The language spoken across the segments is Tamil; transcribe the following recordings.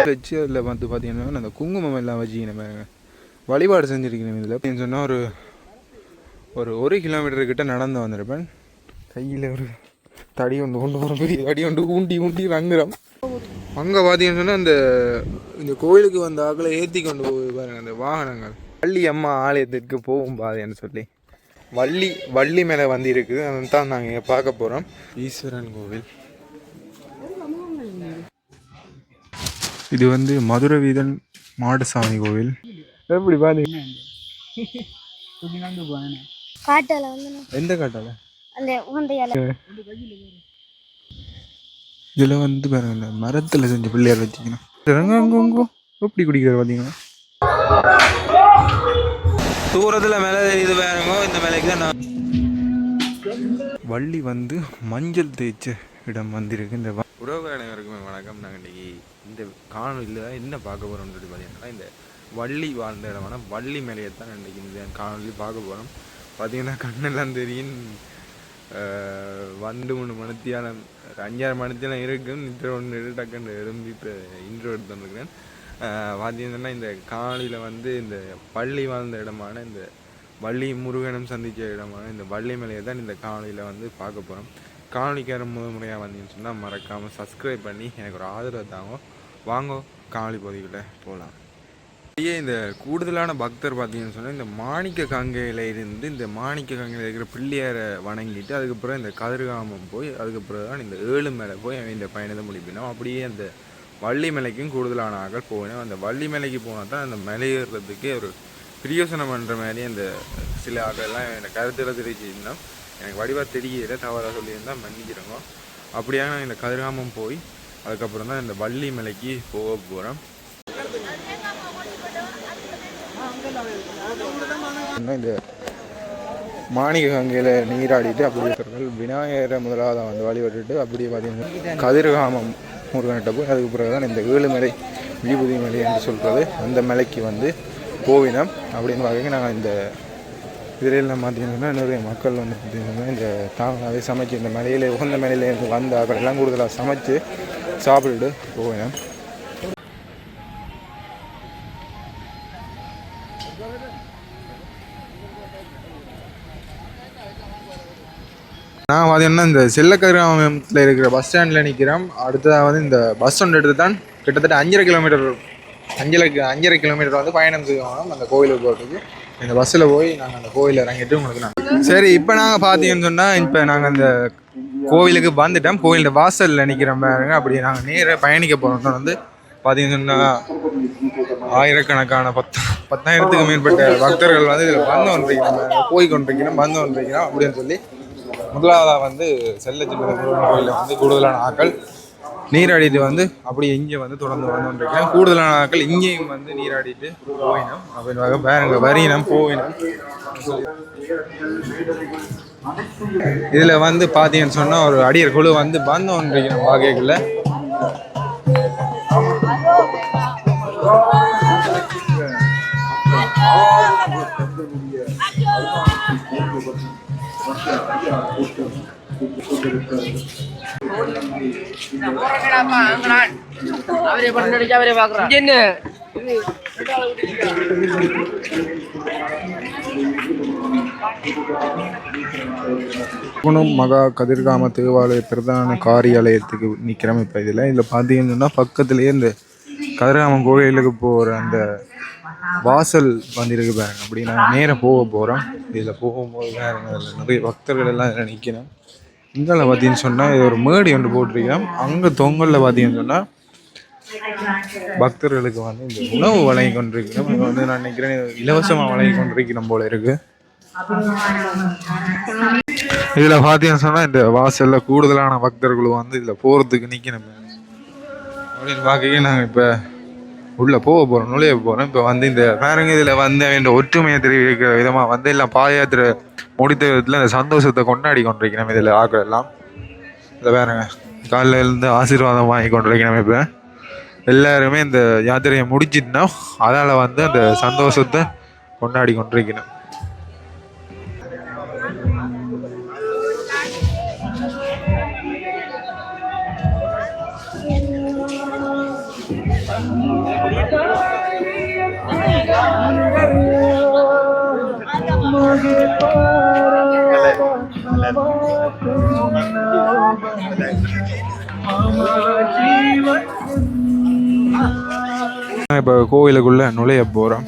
வச்சு அதில் வந்து பார்த்தீங்கன்னா அந்த குங்குமம் எல்லாம் வச்சு நம்ம வழிபாடு செஞ்சுருக்கணும். இதில் சொன்னால் ஒரு கிலோமீட்டர்கிட்ட நடந்து வந்திருப்பேன். கையில் ஒரு தடி ஒன்று கொண்டு போகிற பெரிய தடி ஒன்று ஊண்டி வாங்குறோம். அங்கே பார்த்தீங்கன்னு சொன்னால் இந்த கோயிலுக்கு வந்த ஆக்களை ஏற்றி கொண்டு போய் பாருங்கள் அந்த வாகனங்கள். வள்ளி அம்மா ஆலயத்திற்கு போகும் பாதைன்னு சொல்லி வள்ளி மேலே வந்து இருக்குது. அதை தான் நாங்கள் இங்கே பார்க்க போகிறோம். ஈஸ்வரன் கோவில். இது வந்து மதுரை வீதன் மாடசாமி கோவில். எப்படி பாத்தீங்க? எந்த காட்டால? இதுல வந்து பாருங்க மரத்துல செஞ்ச பிள்ளையார் வச்சுக்கணும். எப்படி குடிக்கிற பாத்தீங்கன்னா தூரத்துல மேல இது பாருங்க. இந்த மேலைக்கு தான் வள்ளி வந்து மஞ்சள் தேய்ச்ச இடம் வந்திருக்கு. இந்த உறவுகள் அனைவருக்குமே வணக்கம். நாங்கள் இன்னைக்கு இந்த காணொலியில் என்ன பார்க்க போகிறோம்னு சொல்லி பார்த்தீங்கன்னா இந்த வள்ளி வாழ்ந்த இடமான வள்ளி மேலையை தான் இன்றைக்கி இந்த காணொலி பார்க்க போகிறோம். பார்த்தீங்கன்னா கண்ணெல்லாம் தெரியும். 2-3 மணித்தியான 5-6 மணித்தியாலம் இருக்கும். நித்திர ஒன்று டக்குன்னு எழும்பி இப்போ இன்ட்ரோ எடுத்து வந்துருக்கிறேன். பார்த்தீங்கன்னா இந்த காணொலியில் வந்து இந்த வள்ளி வாழ்ந்த இடமான இந்த வள்ளி முருகனும் சந்தித்த இடமான இந்த வள்ளி மலையை தான் இந்த காணொலியில் வந்து பார்க்க போகிறோம். காணொலிக்கார முறையாக வந்தீங்கன்னு சொன்னால் மறக்காமல் சப்ஸ்கிரைப் பண்ணி எனக்கு ஒரு ஆதரவு தாங்க. வாங்க காணொலி பகுதியில் போகலாம். இந்த கூடுதலான பக்தர் பார்த்தீங்கன்னு சொன்னால் இந்த மாணிக்க கங்கையில் இருந்து இந்த மாணிக்க கங்கையில் இருக்கிற பிள்ளையாரை வணங்கிட்டு அதுக்கப்புறம் இந்த கதிர்காமம் போய் அதுக்கப்புறம் தான் இந்த 7 மேலே போய் இந்த பயணத்தை முடிப்பினோம். அப்படியே அந்த வள்ளி மலைக்கும் கூடுதலான ஆக்கள் போயினோம். அந்த வள்ளி மலைக்கு போனால் தான் அந்த மலையேறதுக்கே ஒரு பிரியோசனம் பண்ணுற மாதிரி அந்த சில ஆக்கள்லாம் எனக்கு கருத்தில் தெரிவிச்சிருந்தோம். எனக்கு வடிவாக தெரியல, தவறாக சொல்லியிருந்தால் மன்னிக்கிறோங்க. அப்படியாக நான் இந்த கதிர்காமம் போய் அதுக்கப்புறம் தான் இந்த வள்ளி மலைக்கு போக போகிறோம். இந்த மாணிக்க கங்கையில் நீராடிட்டு அப்படி இருக்கிறவர்கள் விநாயகரை முதலாக வந்து வழிபட்டுட்டு அப்படியே பார்த்தீங்கன்னா கதிர்காமம் முருகன்கிட்ட போய் அதுக்கப்புறம் தான் இந்த 7 மலை விபூதி மலை என்று சொல்கிறது அந்த மலைக்கு வந்து போவினோம். அப்படின்னு பார்க்க நாங்கள் இந்த இதிலெல்லாம் பார்த்தீங்கன்னா நிறைய மக்கள் வந்து பார்த்திங்கன்னா இந்த தாங்களாகவே சமைச்சு இந்த மலையில் உகந்த மலையிலேருந்து வந்த அக்கடெல்லாம் கூடுதலாக சமைச்சு சாப்பிட்டுட்டு போவேன். நான் பார்த்தீங்கன்னா இந்த செல்லக்கதிராமத்தில் இருக்கிற பஸ் ஸ்டாண்டில் நிற்கிறோம். அடுத்ததாக வந்து இந்த பஸ் ஒன்று எடுத்து தான் கிட்டத்தட்ட 5.5 கிலோமீட்டர் வந்து பயணம் செய்வோம் அந்த கோயிலுக்கு போகிறதுக்கு. இந்த பஸ்ஸில் போய் நாங்கள் அந்த கோயிலில் இறங்கிட்டு உங்களுக்கு சரி. இப்போ நாங்கள் பார்த்தீங்கன்னு சொன்னால் இப்போ நாங்கள் அந்த கோவிலுக்கு வந்துட்டோம். கோயிலோட வாசலில் நிற்கிற பாருங்க. அப்படி நாங்கள் நேராக பயணிக்க போகிறோம். வந்து பார்த்தீங்கன்னு சொன்னால் ஆயிரக்கணக்கான 10,000க்கு மேற்பட்ட பக்தர்கள் வந்து இதில் வந்து கொண்டிருக்கிறோம், போய் கொண்டிருக்கிறோம், வந்து கொண்டிருக்கிறோம் அப்படின்னு சொல்லி முதலாவதாக வந்து செல்லச்சின்ன கோயிலில் வந்து கூடுதலான ஆக்கள் நீராடிட்டு வந்து அப்படியே இங்கே வந்து தொடர்ந்து வந்துருக்கேன். கூடுதலான ஆக்கள் இங்கேயும் வந்து நீராடிட்டு போயினோம். அப்படின்னு பாருங்க வரியினம் போயினோம். இதில் வந்து பார்த்தீங்கன்னு சொன்னால் ஒரு அடியர் குழு வந்து வந்துருக்கணும் வாகைக்குள்ள. மகா கதிர்காம தேவாலய பிரதான காரியாலயத்துக்கு நிற்கிறோம். இப்போ இதில் பார்த்தீங்கன்னா பக்கத்துலேயே இந்த கதிர்காமம் கோயிலுக்கு போகிற அந்த வாசல் வந்திருக்கு பாருங்க. அப்படி நாங்கள் நேராக போக போகிறோம். இதில் போகும்போது நிறைய பக்தர்கள் எல்லாம் இதில் நிற்கிறோம். இங்கே பார்த்தீங்கன்னு சொன்னால் இது ஒரு மேடி ஒன்று போட்டிருக்கோம். அங்கே தொங்கலில் பார்த்தீங்கன்னு சொன்னால் பக்தர்களுக்கு வந்து இந்த உணவு வழங்கி கொண்டிருக்கிறோம். இது வந்து நான் நினைக்கிறேன் இலவசமாக வழங்கி கொண்டிருக்கிறோம் போல இருக்கு. இதில் பார்த்தீங்கன்னு சொன்னால் இந்த வாசலில் கூடுதலான பக்தர்களும் வந்து இதில் போகிறதுக்கு நிற்கணும் அப்படின்னு பார்க்க நாங்கள் இப்போ உள்ளே போக போகிறோம், நுழைய போகிறோம். இப்போ வந்து இந்த பாருங்க இதில் வந்து இந்த ஒற்றுமையை தெரிவிக்கிற விதமாக வந்து எல்லாம் பாதயாத்திரை முடித்த விதத்தில் இந்த சந்தோஷத்தை கொண்டாடி கொண்டிருக்கிறோம். இதில் ஆக்கள் எல்லாம் இதில் பாருங்க காலையில் இருந்து ஆசீர்வாதம் வாங்கி கொண்டிருக்கிறோம். இப்போ எல்லாருமே இந்த யாத்திரையை முடிச்சிட்டோம்னா அதனால் வந்து அந்த சந்தோஷத்தை கொண்டாடி கொண்டிருக்கிறோம். இப்போ கோயிலுக்குள்ள நுழைய போகிறோம்.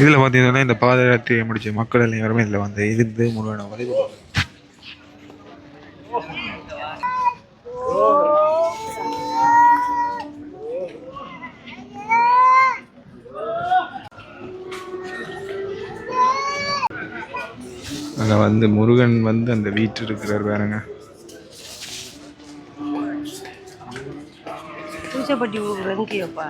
இதில் பார்த்தீங்கன்னா இந்த பாத யாத்திரையை முடிச்ச மக்கள் எல்லாருமே இதில் வந்து இருந்து முழுவன வழிபடுவாங்க. அங்கே வந்து முருகன் வந்து அந்த வீட்டு இருக்கிறார் பாருங்க. பூசப்பட்டி ஊருப்பா.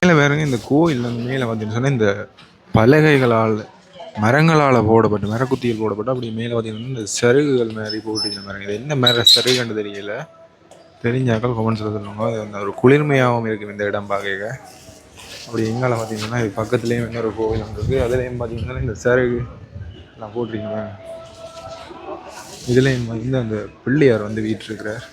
மேலே வேறுங்க இந்த கோயில் மேலே பார்த்தீங்கன்னு சொன்னால் இந்த பலகைகளால் மரங்களால் போடப்பட்டு மரக்குத்தியில் போடப்பட்டு அப்படி மேலே பார்த்தீங்கன்னா இந்த சருகுகள் மாதிரி போட்டு மரங்க. இது என்ன மர சருகுன்னு தெரியல, தெரிஞ்சாக்கள் கமெண்ட்ஸில் சொல்லுவாங்க. அது அந்த ஒரு குளிர்மையாகவும் இருக்குது இந்த இடம் பார்க்க. அப்படி எங்கால பார்த்தீங்கன்னா இது பக்கத்துலேயும் இன்னொரு கோவில் இருக்குது. அதுலேயும் பார்த்தீங்கன்னா இந்த சருகு எல்லாம் போட்டிருக்கீங்க. இதுலேயும் பார்த்தீங்கன்னா அந்த பிள்ளையார் வந்து வீட்டிருக்கிறார்.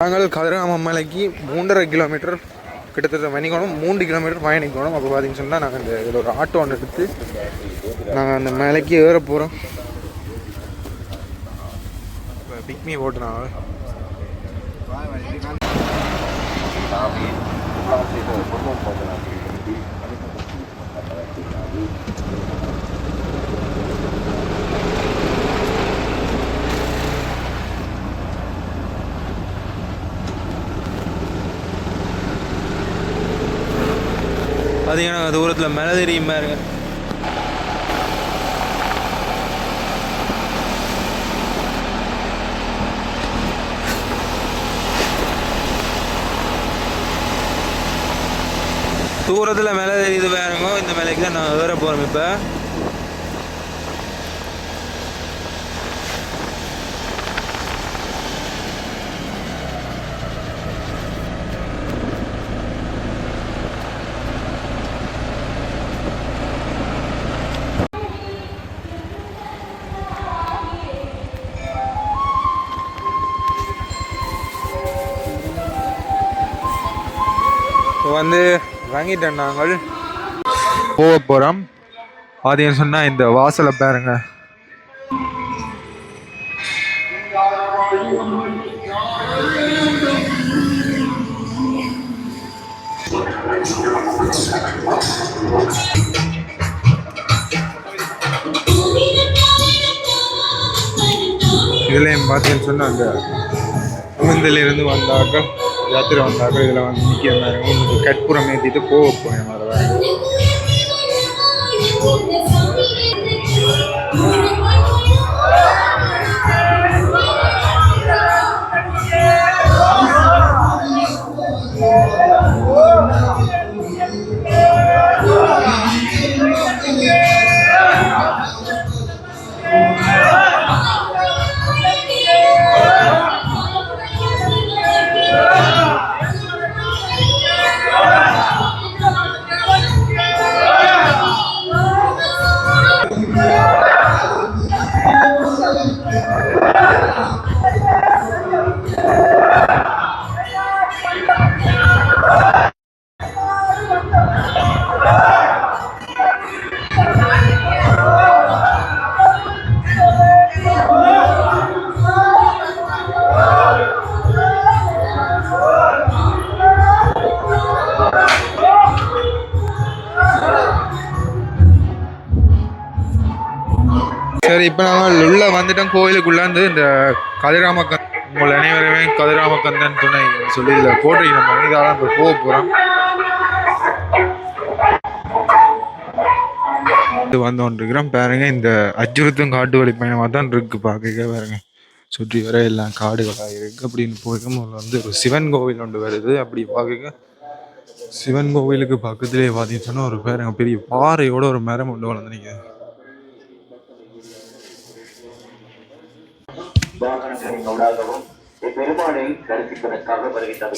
நாங்கள் கதிராம மலைக்கு 3.5 கிலோமீட்டர் கிட்டத்தட்ட மணிக்கணும் 3 கிலோமீட்டர் பயணிக்கணும். அப்போ பார்த்தீங்கன்னு சொன்னால் நாங்கள் இந்த இதில் ஒரு ஆட்டோ ஒன்று எடுத்து நாங்கள் அந்த மலைக்கு ஏற போகிறோம். இப்போ பிக்மி ஓட்டுனாங்க. பார்த்தீங்கன்னா தூரத்தில் மேலே தெரியும் பாருங்க. தூரத்தில் மேலே தெரியுது பாருங்க. இந்த மேலைக்கு தான் நான் ஏற போகிறோம். இப்போ வந்து வாங்கிட்டோம். நாங்கள் போக போகிறோம். பார்த்தீங்கன்னு சொன்னால் இந்த வாசலை பாருங்க. இதுலேயும் பார்த்தீங்கன்னு சொன்னால் அந்த உகந்திலிருந்து வந்தாக்கள் யாத்திரை வந்தாக்கள் இதில் வந்து நிற்கிற மாதிரி உங்களுக்கு கற்பூரம் ஏற்றிட்டு போக போகிறேன். அதை வேறு இப்போ நாங்கள் உள்ள வந்துட்டோம் கோயிலுக்குள்ளாந்து இந்த கதிராமக்கன் உங்கள் அனைவருமே கதிராமக்கந்தன் துணை சொல்லி இதில் போட்டிருக்கோம். இதால் இப்போ போக போகிறோம். இது வந்தோன்றிருக்கிறோம் பாருங்க. இந்த அச்சுறுத்தும் காட்டு வழி பயணமாக தான் இருக்கு. பார்க்க பாருங்க, சுற்றி வர எல்லாம் காடுகளாக இருக்கு. அப்படின்னு போய்க்கும் வந்து ஒரு சிவன் கோவில் ஒன்று வருது. அப்படி பார்க்க சிவன் கோவிலுக்கு பக்கத்திலே பார்த்தீங்கன்னு சொன்னால் ஒரு பாருங்க பெரிய பாறையோட ஒரு மரம் ஒன்று வளர்ந்து நிற்குது.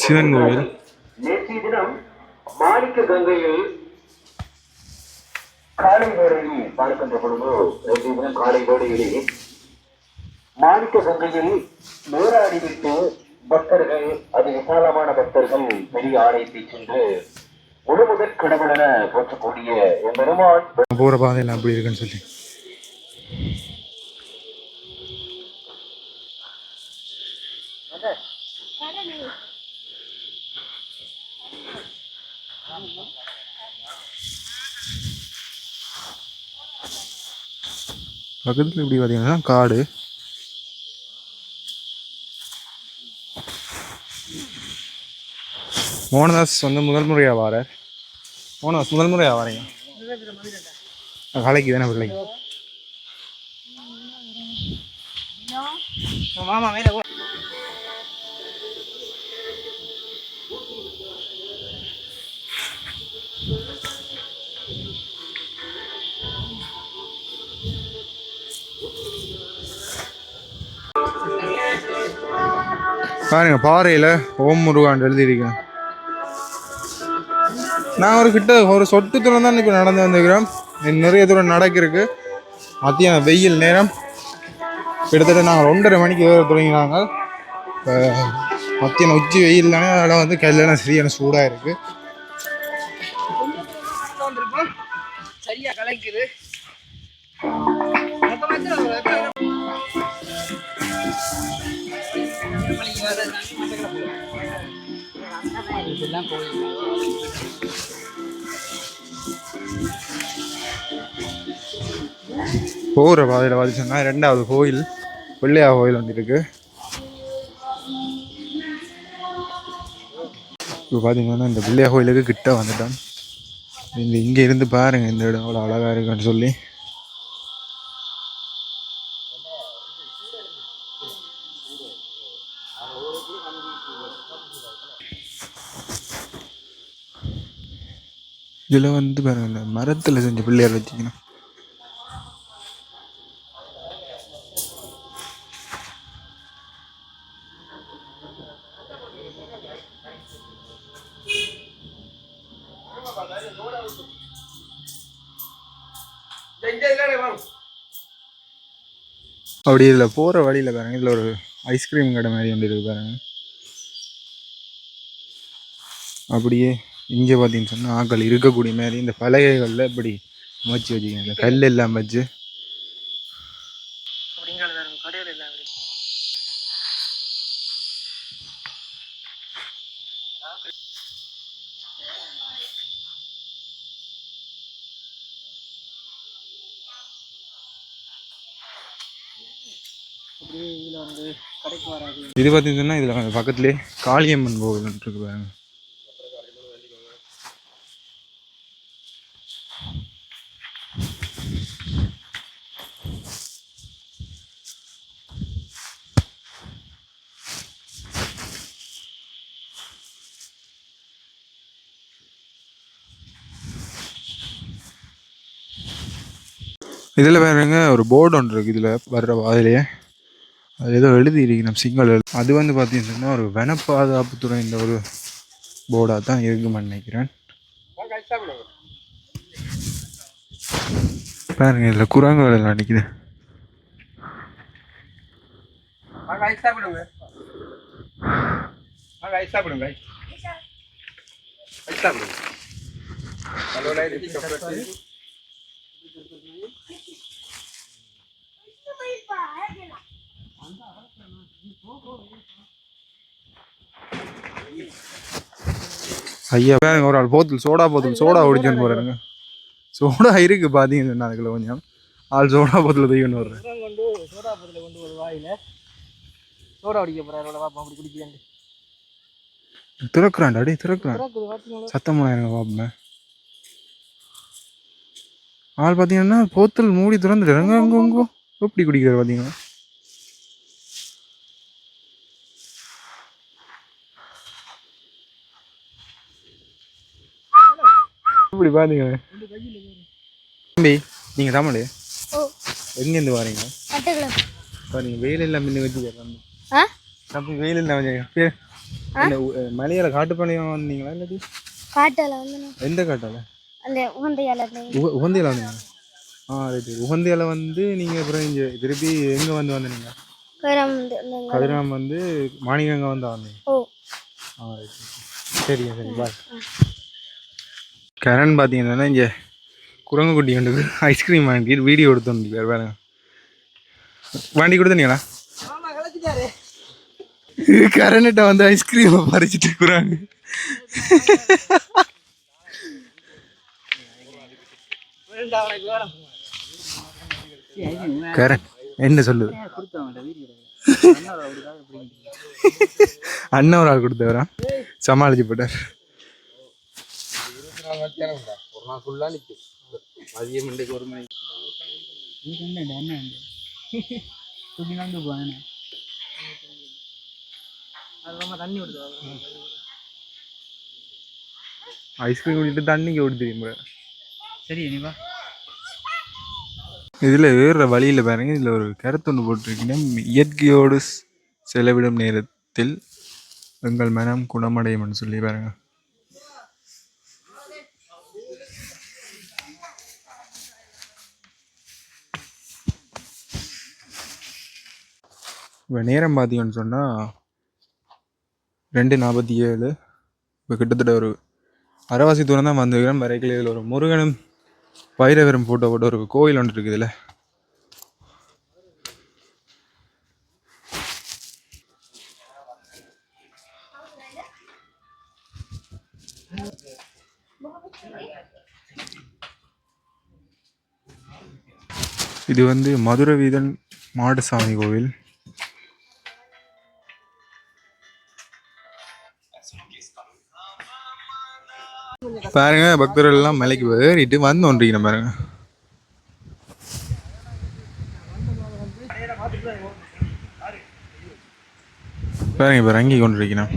சிவன் கோவில் நேற்றைய தினம் மாணிக்க கங்கையில் காலை வேளையில் பார்க்கின்ற பொழுது நேற்றைய தினம் காலை வேளையிலே மாணிக்க கங்கையில் நீராடிவிட்டு பக்தர்கள், அது விசாலமான பக்தர்கள் பெரிய ஆலயத்தை சென்று முழுமுதற் கடவுளென போற்றக்கூடிய எம்பெருமான் போகிற பாதையெல்லாம் அப்படி இருக்குன்னு சொல்லி பக்கத்தில் இப்படி பார்த்தீங்கன்னா காடு. மோகனதாஸ் வந்து முதல் முறையாக வாரார். மோகனதாஸ் முதல் முறையாக வாரீங்க கலைக்கு தானே பிள்ளைங்க. மாமா மேல பாருங்க, பாறையில் ஓம் முருகான் எழுதியிருக்கேன். நான் ஒரு கிட்ட ஒரு சொட்டு தூரம் தான் இப்போ நடந்து வந்துக்கிறோம். நிறைய தூரம் நடக்கிறதுக்கு மத்தியான வெயில் நேரம். கிட்டத்தட்ட நாங்கள் 1:30 மணிக்கு வேறு தொடங்கினாங்க. இப்போ மத்தியான உச்சி வெயில் தானே, அதெல்லாம் வந்து கையிலலாம் சரியான சூடாக இருக்குது. சரியா கலைக்குது. போகிற பாதையில் பார்த்து சொன்னால் 2வது கோயில் பிள்ளையார் கோயில் வந்துருக்கு. இப்போ பார்த்தீங்கன்னா இந்த பிள்ளையார் கோயிலுக்கு கிட்ட வந்துட்டோம். இங்கே இருந்து பாருங்கள் இந்த இடம் அவ்வளோ அழகாக இருக்குன்னு சொல்லி. இதில் வந்து பாருங்க, மரத்தில் செஞ்ச பிள்ளையார் வச்சிக்கணும். அப்படி இதில் போகிற வழியில் பாருங்க, இதில் ஒரு ஐஸ்கிரீம் கடை மாதிரி ஒன்று இருக்குது பாருங்க. அப்படியே இங்கே பார்த்தீங்கன்னு சொன்னால் ஆக்கள் இருக்கக்கூடிய மாதிரி இந்த பலகைகளில் இப்படி அமைச்சு வச்சுக்கோங்க. இந்த கல் எல்லாம் வச்சு இது பார்த்தீங்கன்னா இதில் பக்கத்துலேயே காளியம்மன் கோவில் இருக்கு பாருங்க. இதில் பாருங்க ஒரு போர்டு ஒன்று இருக்குது. இதில் வர்ற வாதிலேயே அது ஏதோ எழுதியிருக்கணும் சிங்கள. அது வந்து பார்த்தீங்கன்னா ஒரு வன பாதுகாப்புத்துறை இந்த ஒரு போர்டாக தான் இருக்குன்னு நினைக்கிறேன். பாருங்க, இதில் குரங்குகள் எல்லாம் நிற்குது. ஐயா பாருங்க, ஒரு ஆள் போத்தல் சோடா ஒடிச்சுன்னு போறாருங்க. சோடா இருக்கு பார்த்தீங்கன்னா அதுக்குள்ள கொஞ்சம் ஆள் சோடா போத்தில் தூக்கின்னு வர்றேன். சுரம் கொண்டு சோடா பத்தில் கொண்டு ஒரு வாயில் சோடா குடிக்க போகிறாரோட பாப்பா அப்படி குடிக்கிறேன். திறக்கிறான்டா அடி திறக்கிறான். பார்த்தீங்களா சத்தமாக எனக்கு பாப்பேன். ஆள் பார்த்தீங்கன்னா போத்தல் மூடி திறந்துட்டு அங்கே அங்கே அங்கே எப்படி குடிக்கிறார் பார்த்தீங்கன்னா. இப்படி பார்த்தீங்க தம்பி நீங்கள் தமிழ் எங்கேருந்து வரீங்க? பாருங்க வெயில் எல்லாம் முன்ன வச்சுக்க தம்பி வெயில் எல்லாம் வச்சுக்க மலையாள காட்டுப்பாளையம் வந்தீங்களா இல்லாட்டி காட்டால வந்து எந்த காட்டால? அந்த உகந்தையால உகந்தியால வந்தீங்க? ரைட்டு. உகந்தியால வந்து நீங்கள் அப்புறம் இங்கே திருப்பி எங்கே வந்தீங்க? கதிராம் வந்து மாணிகங்க வந்தீங்க. ரைட்டு சரிங்க சரி பாய். கரண் பார்த்தீங்கன்னா இங்கே குரங்கு குட்டி வந்து ஐஸ்கிரீம் வாங்கிட்டு வீடியோ எடுத்து பேர் பாருங்க. வண்டி கொடுத்தீங்களா? கரண்ட்ட வந்து ஐஸ்கிரீமை பறிச்சுட்டு குறாங்க. கரண் என்ன சொல்லுது? அண்ணன் ஒரு ஆள் கொடுத்தவரா சமாளிச்சு போட்டார். ஒரு நாள் ஃபுல்லாக நிற்கும் மதியம் இன்றைக்கு 1 மணிக்கு தண்ணி விடுது. ஐஸ்கிரீம் குடிட்டு தண்ணிக்கு ஓடி தெரியுமா? சரி நீவா இதில் வேறு வழியில் பாருங்க. இதில் ஒரு கருத்து ஒன்று போட்டிருக்கீங்கன்னா இயற்கையோடு செலவிடும் நேரத்தில் எங்கள் மனம் குணமடையும்னு சொல்லி பாருங்க. இப்போ நேரம் பார்த்தீங்கன்னு சொன்னால் 2:47. இப்போ கிட்டத்தட்ட ஒரு அரைவாசி தூரம் தான் வந்துருக்கிறேன். வரைக்கும் இதில் ஒரு முருகனும் பைரவரும் போட்டோ போட்டு ஒரு கோயில் ஒன்று இருக்குது. இதில் இது வந்து மதுரை வீதன் மாடசாமி கோவில். பாருங்க பக்தர்கள் எல்லாம் மலைக்கு ஏறிட்டு வந்து ஒன்றிக்கணும் பாருங்க. பாருங்க இப்போ இறங்கி கொண்டிருக்கணும்.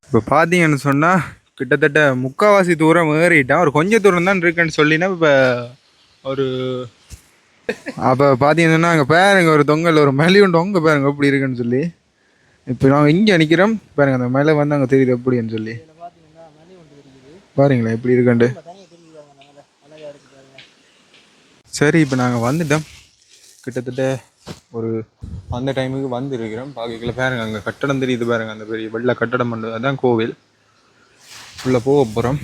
இப்போ பார்த்தீங்கன்னு சொன்னால் கிட்டத்தட்ட முக்கால்வாசி தூரம் ஏறிட்டான். ஒரு கொஞ்சம் தூரம் தான் இருக்குன்னு சொல்லினா இப்போ ஒரு அப்போ பார்த்தீங்கன்னா அங்கே பாருங்க ஒரு தொங்கல் ஒரு மலை உண்டு அங்கே பாருங்க எப்படி இருக்குன்னு சொல்லி. இப்போ நாங்கள் இங்கே நிற்கிறோம் பாருங்க அந்த மலை வந்து அங்கே தெரியுது எப்படின்னு சொல்லி பாருங்களேன் எப்படி இருக்குன்ட்டு. சரி இப்போ நாங்கள் வந்துட்டோம். கிட்டத்தட்ட ஒரு அந்த டைமுக்கு வந்து இருக்கிறோம். பார்க்கல பாருங்க அங்கே கட்டடம் தெரியுது பாருங்க. அந்த பெரிய வெள்ளை கட்டடம் பண்ணது அதுதான் கோவில். உள்ளே போக போகிறோம்.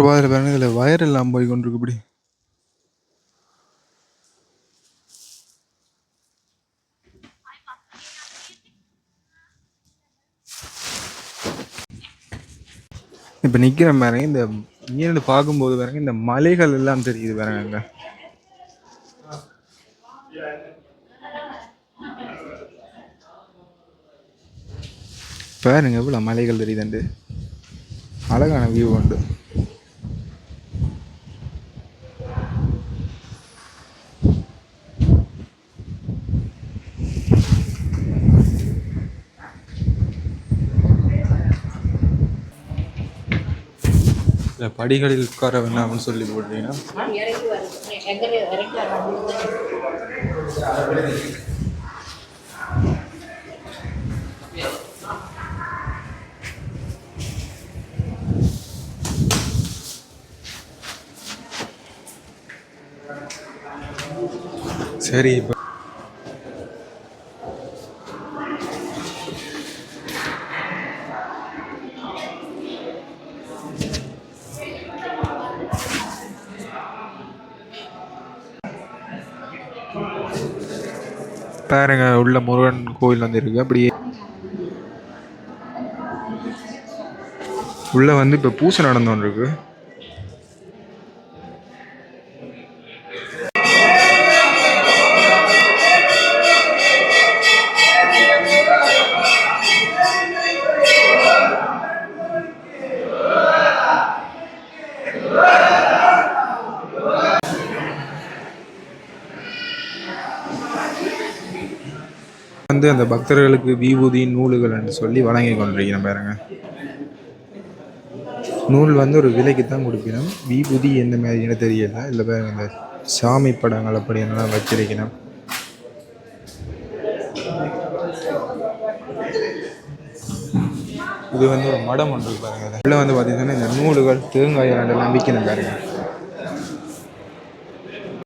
பாதில் பாருங்க இதில் வயர் எல்லாம் போய் கொண்டிருக்கு. இப்படி இப்போ நிற்கிற பாருங்க. இந்த இங்கிருந்து பார்க்கும்போது பாருங்க இந்த மலைகள் எல்லாம் தெரியுது பாருங்க. அங்கே பாருங்க இவ்வளோ மலைகள் தெரியுதுண்டு. அழகான வியூ உண்டு. இல்லை படிகளில் உட்கார வேண்டாம்னு சொல்லி போட்டீங்கன்னா சரி. இப்போ பாருங்க உள்ள முருகன் கோயில் வந்து இருக்கு. அப்படியே உள்ள வந்து இப்போ பூசை நடந்துருக்கு. வந்து அந்த பக்தர்களுக்கு விபூதி நூல்கள் என்று சொல்லி வழங்கி கொண்டிருக்கிறேன். பாருங்க நூல் வந்து ஒரு விலைக்கு தான் கொடுக்கணும். விபூதி எந்த மாதிரின்னு தெரியல. இல்லை பாருங்க இந்த சாமி படங்கள் அப்படி என்னெல்லாம் வச்சிருக்கணும். இது வந்து ஒரு மடம் ஒன்று பாருங்க. உள்ள வந்து பார்த்தீங்கன்னா இந்த நூல்கள் தேங்காய் எல்லாம் விற்கணும் பாருங்க.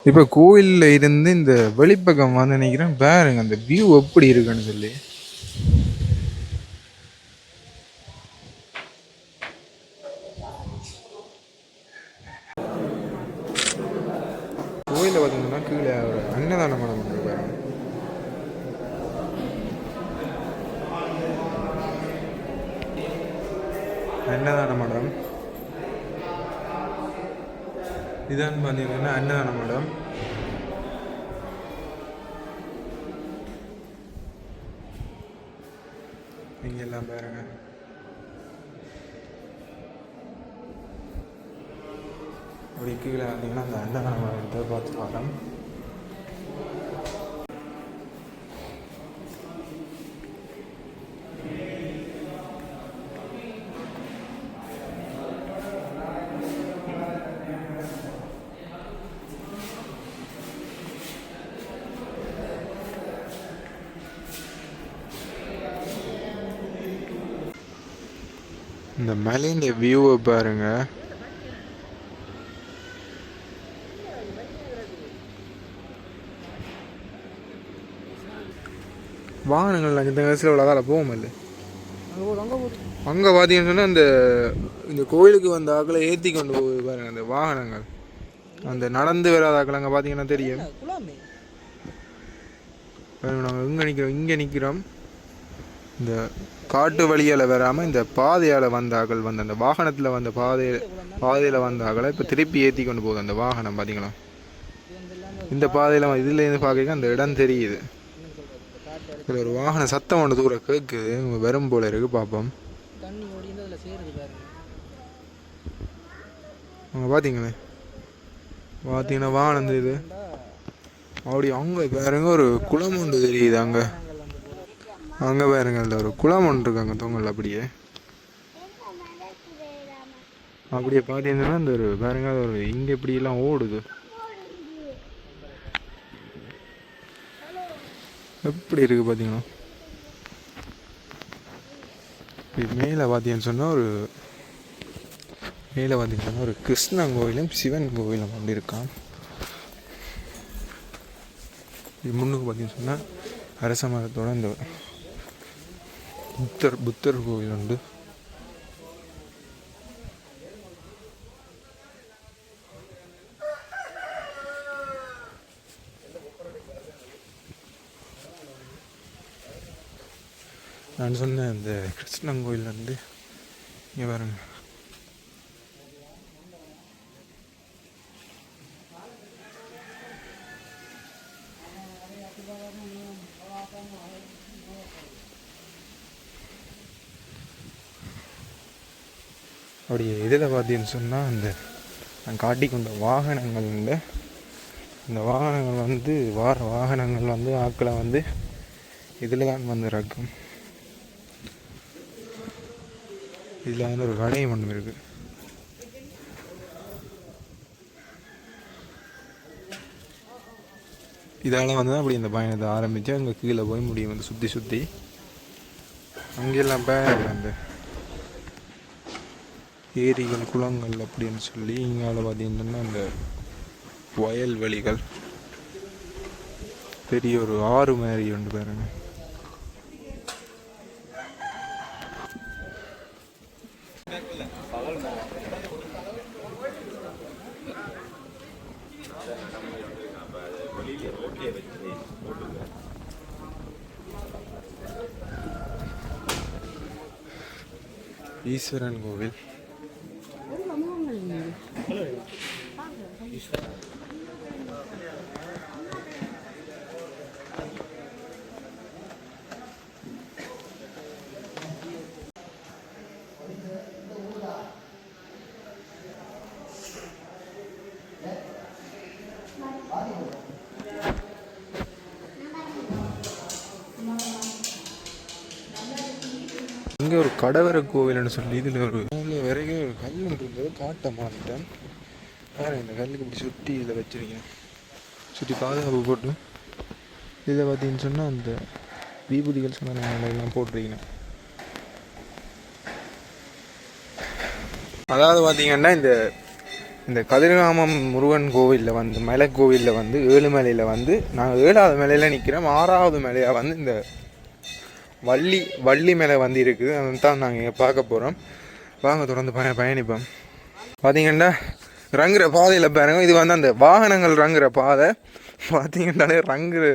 இப்போ கோயிலில் இருந்து இந்த வெளிப்பக்கம் வந்து நினைக்கிறேன். பாருங்க அந்த வியூ எப்படி இருக்குன்னு சொல்லி. கோயிலில் பார்த்தீங்கன்னா கீழே ஒரு அன்னதான மடம் இருக்கு பாருங்க. அன்னதான மடம் இதான் பார்த்தீங்கன்னா அன்னதான மடம். இங்க எல்லாம் பாருங்க. அப்படி கீழே வந்தீங்கன்னா அந்த அன்னதான மடத்தை பார்த்து பார்க்கலாம். இந்த மலையின் வியூவை பாருங்க. வாகனங்கள் இந்த வயசில் இவ்வளோ காலம் போகும் இல்லை. அங்கே பார்த்தீங்கன்னு சொன்னால் இந்த கோயிலுக்கு வந்த ஆக்களை ஏற்றி கொண்டு போய் பாருங்க அந்த வாகனங்கள். அந்த நடந்து வராத ஆக்கள் அங்கே பார்த்தீங்கன்னா தெரியும். நாங்கள் இங்கே நிற்கிறோம். இந்த காட்டு வழியால் வராமல் இந்த பாதையால் வந்த ஆக்கள் வந்து அந்த வாகனத்தில் வந்த பாதையில் வந்த ஆக்களை இப்போ திருப்பி ஏற்றி கொண்டு போகுது அந்த வாகனம். பார்த்தீங்களா இந்த பாதையில் இதுலேருந்து பார்க்க அந்த இடம் தெரியுது. இதில் ஒரு வாகன சத்தம் ஒன்று தூரம் கேட்குது. வரும் போல இருக்கு. பார்ப்போம். அவங்க பார்த்தீங்கன்னா வாகனம் தெரியுது. அப்படி அங்கே பாருங்க ஒரு குளம் ஒன்று தெரியுது. அங்கே பாருங்க அதில் ஒரு குளம் ஒன்று இருக்காங்க தொங்கல். அப்படியே பார்த்தீங்கன்னா இந்த ஒரு பாருங்க அது ஒரு இங்கே இப்படியெல்லாம் ஓடுது. எப்படி இருக்குது பார்த்தீங்கன்னா. மேலே பார்த்தீங்கன்னு சொன்னால் ஒரு கிருஷ்ணன் கோயிலும் சிவன் கோயிலும் அப்படி இருக்கான். இது முன்னுக்கு பார்த்தீங்கன்னு சொன்னால் அரச மரத்தோட இந்த புத்தர் கோயில் உண்டு. நான் சொன்னேன் இந்த கிருஷ்ணன் கோயில் வந்து இங்கே பாருங்க. அப்படியே இதில் பார்த்தீங்கன்னு சொன்னால் நான் காட்டிக்கொண்ட வாகனங்கள் உண்டு. இந்த வாகனங்கள் வந்து வாகனங்கள் வந்து ஆக்களை வந்து இதில் தான் வந்து இறக்கும். இதில் வந்து ஒரு கடையும் ஒன்று இருக்குது. இதால் வந்து அப்படி இந்த பயணத்தை ஆரம்பித்து அங்கே கீழே போய் முடியும். வந்து சுற்றி அங்கெல்லாம் அந்த ஏரிகள் குளங்கள் அப்படின்னு சொல்லி இங்கால பார்த்தீங்கன்னா அந்த வயல்வெளிகள் பெரிய ஒரு ஆறு மாதிரி ஒன்று பாருங்க. ஈஸ்வரன் கோவில். இங்கே ஒரு கடவர கோவில்னு சொல்லி இதில் ஒரு வரைக்கும் ஒரு கல் இருந்தது காட்ட மாட்டேன். வேறு இந்த கல்லுக்கு இப்படி சுற்றி இதில் வச்சுருக்கேன், சுற்றி பாதுகாப்பு போட்டு. இதில் பார்த்தீங்கன்னு சொன்னால் அந்த விபூதிகள் எல்லாம் போட்டிருக்கேன். அதாவது பார்த்தீங்கன்னா இந்த கதிர்காமம் முருகன் கோவிலில் வந்து மலை கோவிலில் வந்து ஏழுமலையில் வந்து நாங்கள் 7வது மலையில் நிற்கிறோம். 6வது மலையாக வந்து இந்த வள்ளி மேலே வந்து இருக்குது. அதை தான் நாங்கள் இங்கே பார்க்க போகிறோம். வாங்க தொடர்ந்து பயணிப்போம். பார்த்தீங்கன்னா ரங்குற பாதையில் பாருங்க, இது வந்து அந்த வாகனங்கள் ரங்குற பாதை. பார்த்தீங்கன்னாலே ரங்குற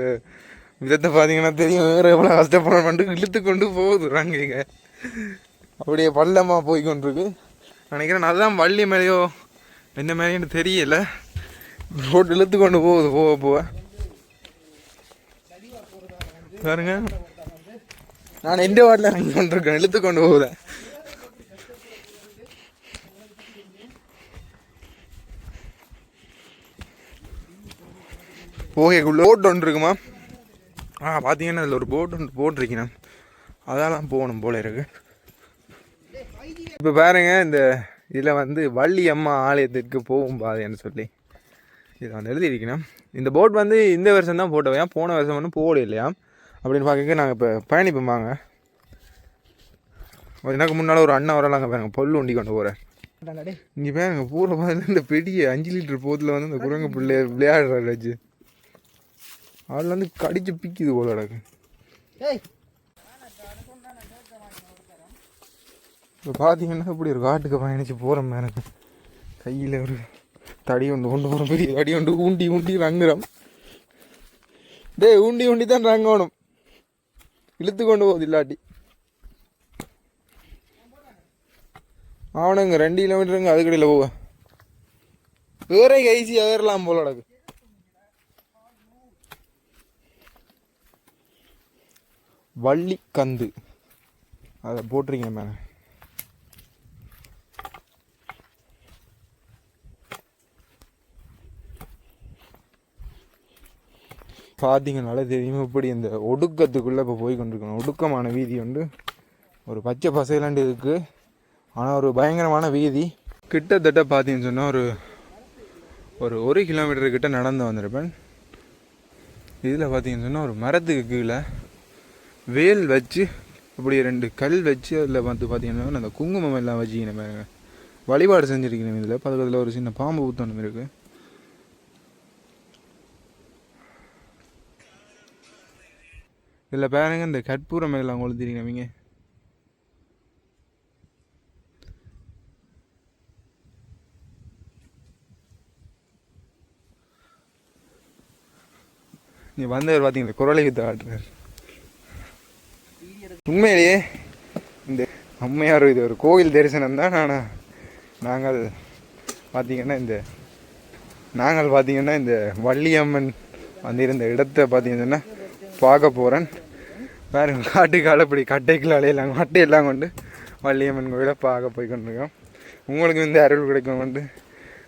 விதத்தை பார்த்தீங்கன்னா தெரியும். வேறு எவ்வளோ கஷ்டப்பட இழுத்து கொண்டு போகுது ரங்குங்க. அப்படியே பள்ளமாக போய் கொண்டிருக்கு நினைக்கிறேன். அதுதான் வள்ளி மேலேயோ என்ன மேலேன்னு தெரியல. ரோடு இழுத்து கொண்டு போகுது போக பாருங்க. நான் எந்த வாட்டில் இறங்கி கொண்டிருக்கேன், இழுத்து கொண்டு போகுதேன். ஓகே, போட் ஒன்று இருக்குமா? பார்த்தீங்கன்னா அதில் ஒரு போட் ஒன்று போட்டிருக்கேன். அதெல்லாம் போகணும் போல இருக்கு. இப்போ பாருங்க, இந்த இதில் வந்து வள்ளி அம்மா ஆலயத்திற்கு போகும் பாதைன்னு சொல்லி இதை வந்து எழுதியிருக்கணும். இந்த போட் வந்து இந்த வருஷம் தான் போட்டவையா, போன வருஷம் ஒன்றும் போட இல்லையா அப்படின்னு பார்க்க நாங்கள் இப்போ பயணிப்போம்பாங்க. எனக்கு முன்னால் ஒரு அண்ணன் வரலாங்க பாருங்க, பொல்லு உண்டி கொண்டு போகிறேன். இங்கே பாருங்க பூரா பாதையில் இந்த பெரிய 5 லிட்டர் போத்தில் வந்து இந்த குரங்கு விளையாடுறாரு வச்சு. அதில் வந்து கடிச்சு பிக்குது போல கிடக்கு. இப்போ பார்த்தீங்கன்னா இப்படி ஒரு காட்டுக்கு பயணிச்சு போகிறோம். எனக்கு கையில் ஒரு தடி ஒன்று கொண்டு போகிறோம், பெரிய தடி ஒன்று ஊண்டி ரங்குறோம். ஊண்டி தான் ரங்கணும், இழுத்து கொண்டு போகுது இல்லாட்டி. அவனுங்க 2 கிலோமீட்டருங்க அதுக்கடியில் போக வேறே கைசி ஏறலாம் போல கிடக்கு. வள்ளி கந்து அதை போட்டிருக்கீங்க மேலே. பார்த்தீங்கனால தெரியும் இப்படி இந்த ஒடுக்கத்துக்குள்ளே இப்போ போய் கொண்டிருக்கணும். ஒடுக்கமான வீதி உண்டு, ஒரு பச்சை பசையிலாண்டு இருக்குது. ஆனால் ஒரு பயங்கரமான வீதி. கிட்டத்தட்ட பார்த்தீங்கன்னு சொன்னால் ஒரு 1 கிலோமீட்டர் கிட்ட நடந்து வந்திருப்பேன். இதில் பார்த்தீங்கன்னு சொன்னால் ஒரு மரத்துக்கு கீழே வேல் வச்சு இப்படி 2 கல் வச்சு அதில் வந்து பார்த்தீங்கன்னா அந்த குங்குமம் எல்லாம் வச்சுக்கின பாருங்க, வழிபாடு செஞ்சுருக்கணும். இதில் பக்கத்தில் ஒரு சின்ன பாம்பு புத்தனம் இருக்குது. இதில் பாருங்க இந்த கற்பூரம் எல்லாம் கொளுத்திருக்கீங்க. நீ வந்தவர் பார்த்தீங்களா குரலை வித்து ஆட்டுறார். உண்மையிலேயே இந்த அம்மையார் இது ஒரு கோவில் தரிசனம் தான். ஆனால் நாங்கள் பார்த்தீங்கன்னா இந்த வள்ளியம்மன் வந்திருந்த இடத்த பார்த்தீங்கன்னா பார்க்க போகிறேன். பாருங்க காட்டுக்கால இப்படி கட்டைக்குள்ளாலையெல்லாம் மட்டையெல்லாம் கொண்டு வள்ளியம்மன் கோயிலை பார்க்க போய் கொண்டிருக்கோம். உங்களுக்கு இந்த அருள் கிடைக்கும் கொண்டு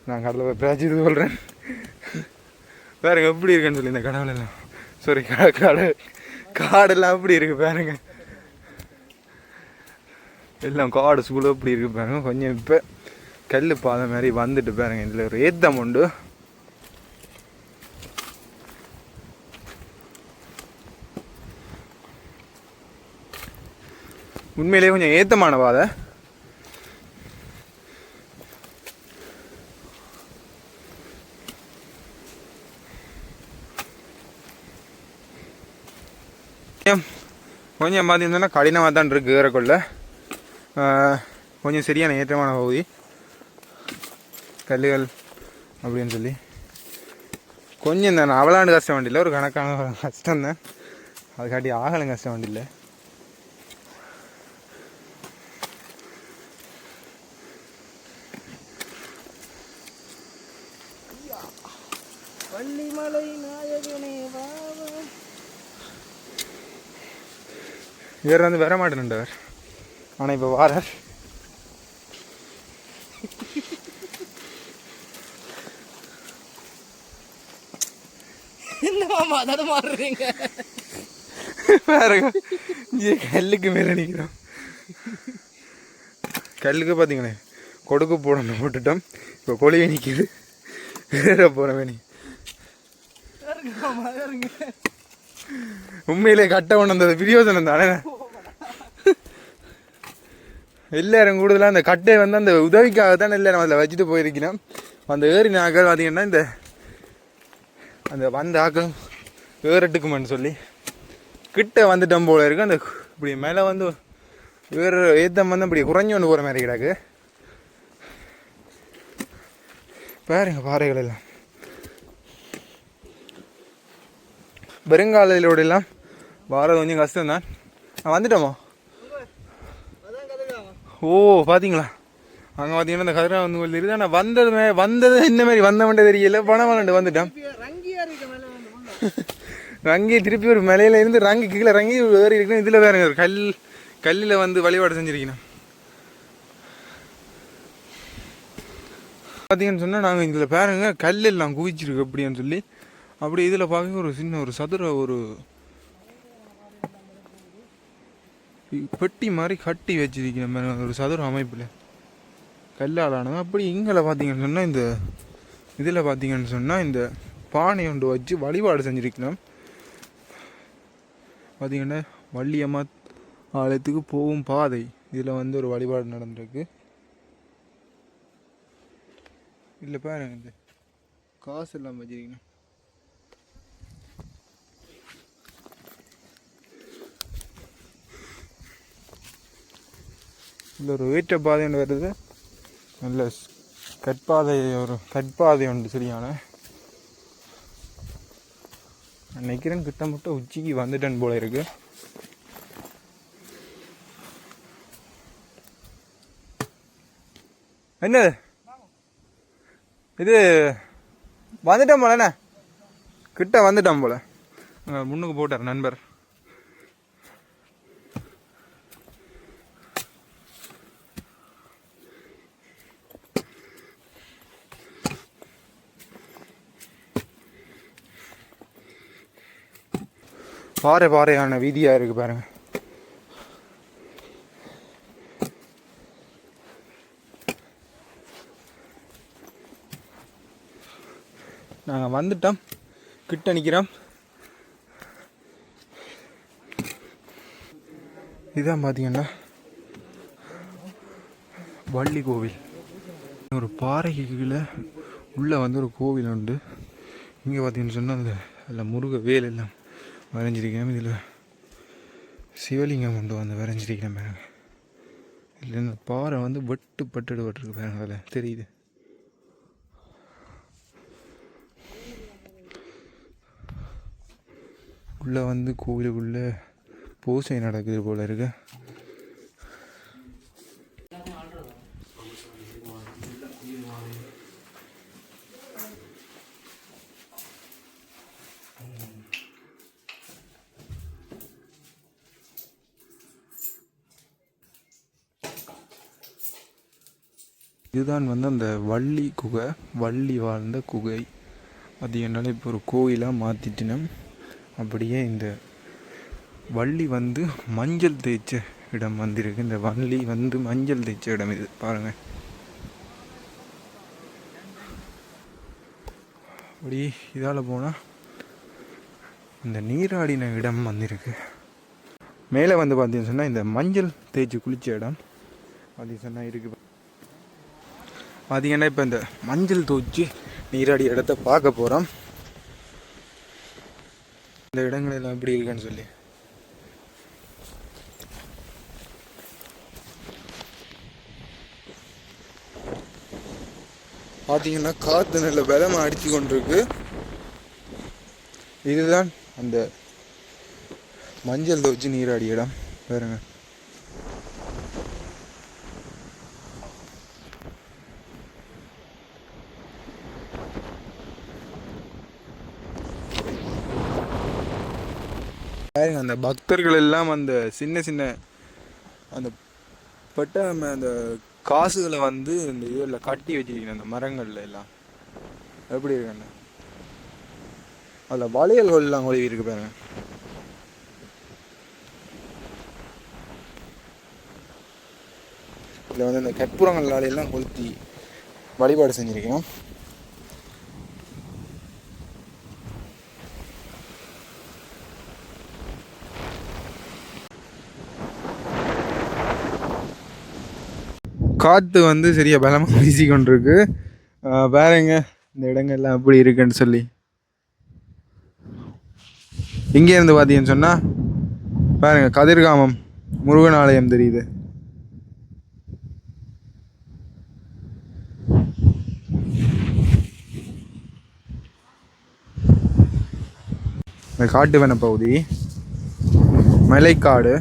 நான் கடவுளை பிராச்சித்து சொல்கிறேன். பாருங்க எப்படி இருக்குன்னு சொல்லி இந்த கடவுளெல்லாம் சாரி காடெல்லாம் எப்படி இருக்குது பாருங்க, எல்லாம் காடு சூழல் எப்படி இருக்குது பாருங்க. கொஞ்சம் இப்போ கல் பாதை மாதிரி வந்துட்டு பாருங்க. இதில் ஒரு ஏத்தம் உண்டு. உண்மையிலேயே கொஞ்சம் ஏத்தமான பாதை. கொஞ்சம் பார்த்தீங்கன்னா கடினமாக தான் இருக்குது ஏறக்குள்ள. கொஞ்சம் சரியான ஏற்றமான பகுதி கல்லுகள் அப்படின்னு சொல்லி கொஞ்சம் தான் அவ்வளாண்டு கஷ்டம் வண்டியில் ஒரு கணக்கான கஷ்டம் தான். அதுக்காட்டி ஆகலை கஷ்டம் வண்டியில். வள்ளிமலை நாயகனே இவர் வந்து வர மாட்டேன்ண்டவர். ஆனால் இப்போ வாரார். என்னமா தடுமாறுறீங்க? பாருங்க கல்லுக்கு மேலே நிற்கிறோம். கல்லுக்கு பார்த்தீங்களே கொடுக்கு போடணும் போட்டுட்டோம். இப்போ கொழிவை நிற்கிது. வேற போகிற வேணி உண்மையிலே கட்ட ஒன்று அந்த பிரியோசனம் தானே. எல்லாரும் கூடுதலாக அந்த கட்டை வந்து அந்த உதவிக்காக தான் எல்லாரும் அதில் வச்சுட்டு போயிருக்கணும். அந்த ஏறி நாக்கள் பார்த்தீங்கன்னா இந்த அந்த வந்த ஆக்களும் ஏறட்டுக்குமென்னு சொல்லி கிட்ட வந்துட்டோம் போல இருக்கு. அந்த இப்படி மேலே வந்து வேறு ஏத்தம் வந்து இப்படி குறைஞ்சி கொண்டு போகிற மாதிரி கிடக்கு. பாருங்க பாறைகள் எல்லாம் பெருங்காலையிலோட எல்லாம் வாரது கொஞ்சம் கஷ்டம்தான். வந்துட்டோமா? ஓ பார்த்தீங்களா அங்கே பார்த்தீங்கன்னா இந்த கதிரா வந்து தெரியுது. ஆனால் வந்தது இந்த மாதிரி வந்தவன்ட்டு தெரியல. பணம் வந்துட்டோம். ரங்கி திருப்பி ஒரு மலையில இருந்து ரங்கி கீழே ரங்கி ஏறி இருக்கணும். இதில் வேற கல்லில் வந்து வழிபாடு செஞ்சுருக்கணும். பார்த்தீங்கன்னு சொன்னால் நாங்கள் இதில் பாருங்க கல்லெல்லாம் குவிச்சிருக்கு அப்படின்னு சொல்லி. அப்படி இதில் பார்க்க ஒரு சின்ன ஒரு சதுர ஒரு பெட்டி மாதிரி கட்டி வச்சிருக்கேன் ஒரு சதுர அமைப்பில் கல்லாலானது. அப்படி இங்கே பார்த்தீங்கன்னு சொன்னால் இந்த இதில் பார்த்தீங்கன்னு சொன்னால் இந்த பானை ஒன்று வச்சு வழிபாடு செஞ்சுருக்கணும். பார்த்தீங்கன்னா வள்ளியம்மா ஆலயத்துக்கு போகும் பாதை இதில் வந்து ஒரு வழிபாடு நடந்திருக்கு. இல்லை பாருங்க இந்த காசு எல்லாம் வச்சிருக்கணும். இல்லை ஒரு ஏற்ற பாதை ஒன்று வருது. நல்ல கற்பாதை ஒன்று சரியான நினைக்கிறேன். கிட்ட மட்டும் உச்சிக்கு வந்துட்டேன் போல இருக்கு. என்னது இது வந்துட்டோம் போலண்ணே. கிட்ட வந்துட்டோம் போல. முன்னுக்கு போட்டார் நண்பர். பாறையான வீதியா இருக்கு பாருங்க. நாங்கள் வந்துட்டோம். கிட்ட நிற்கிறோம். இதான் பார்த்தீங்கன்னா வள்ளி கோவில். ஒரு பாறைக்கு கீழே உள்ளே வந்து ஒரு கோவில் உண்டு. இங்கே பார்த்தீங்கன்னு சொன்னால் அந்த அதில் முருக வேல் எல்லாம் வரைஞ்சிருக்கேன். இதில் சிவலிங்கம் கொண்டு வந்து வரைஞ்சிருக்கிறேன் பாருங்க. இதில் இந்த பாறை வந்து வெட்டுப்பட்டுருக்கு பாருங்க. அதில் தெரியுது. உள்ளே வந்து கோவிலுக்குள்ளே பூஜை நடக்குது போல இருக்கு. இதுதான் வந்து அந்த வள்ளி குகை, வள்ளி வாழ்ந்த குகை. அது என்னால் இப்போ ஒரு கோயிலாக மாற்றிட்டினோம். அப்படியே இந்த வள்ளி வந்து மஞ்சள் தேய்ச்ச இடம் வந்திருக்கு. இந்த வள்ளி வந்து மஞ்சள் தேய்ச்ச இடம் இது பாருங்க. அப்படி இதால் போனால் இந்த நீராடின இடம் வந்திருக்கு. மேலே வந்து பார்த்தீங்கன்னு சொன்னால் இந்த மஞ்சள் தேய்ச்சி குளித்த இடம் பார்த்தீங்கன்னு சொன்னால் இருக்குது. பார்த்தீங்கன்னா இப்போ இந்த மஞ்சள் தூச்சி நீராடி இடத்த பார்க்க போகிறோம். இந்த இடங்கள் எல்லாம் எப்படி இருக்குன்னு சொல்லி பார்த்தீங்கன்னா காற்று நல்ல பலமாக அடித்து கொண்டிருக்கு. இதுதான் அந்த மஞ்சள் துவச்சி நீராடி இடம் பாருங்க. பாருங்க அந்த பக்தர்கள் எல்லாம் அந்த சின்ன சின்ன அந்த பட்ட அந்த காசுகளை வந்து இந்த இதில் கட்டி வச்சிருக்கீங்க அந்த மரங்கள்ல எல்லாம் எப்படி இருக்குண்ணா அதில் வளையல்கள் எல்லாம் ஒளிவி இருக்கு பாருங்க. இதில் வந்து இந்த கற்பூரங்கள் எல்லாம் கொளுத்தி வழிபாடு செஞ்சிருக்கோம். காற்று வந்து சரியாக பலமாக வீசி கொண்டிருக்கு. பாருங்க இந்த இடங்கள்லாம் எப்படி இருக்குன்னு சொல்லி. இங்கேருந்து பார்த்தீங்கன்னு சொன்னால் பாருங்க கதிர்காமம் முருகன் ஆலயம் தெரியுது. இந்த காட்டு வன பகுதி மலைக்காடு.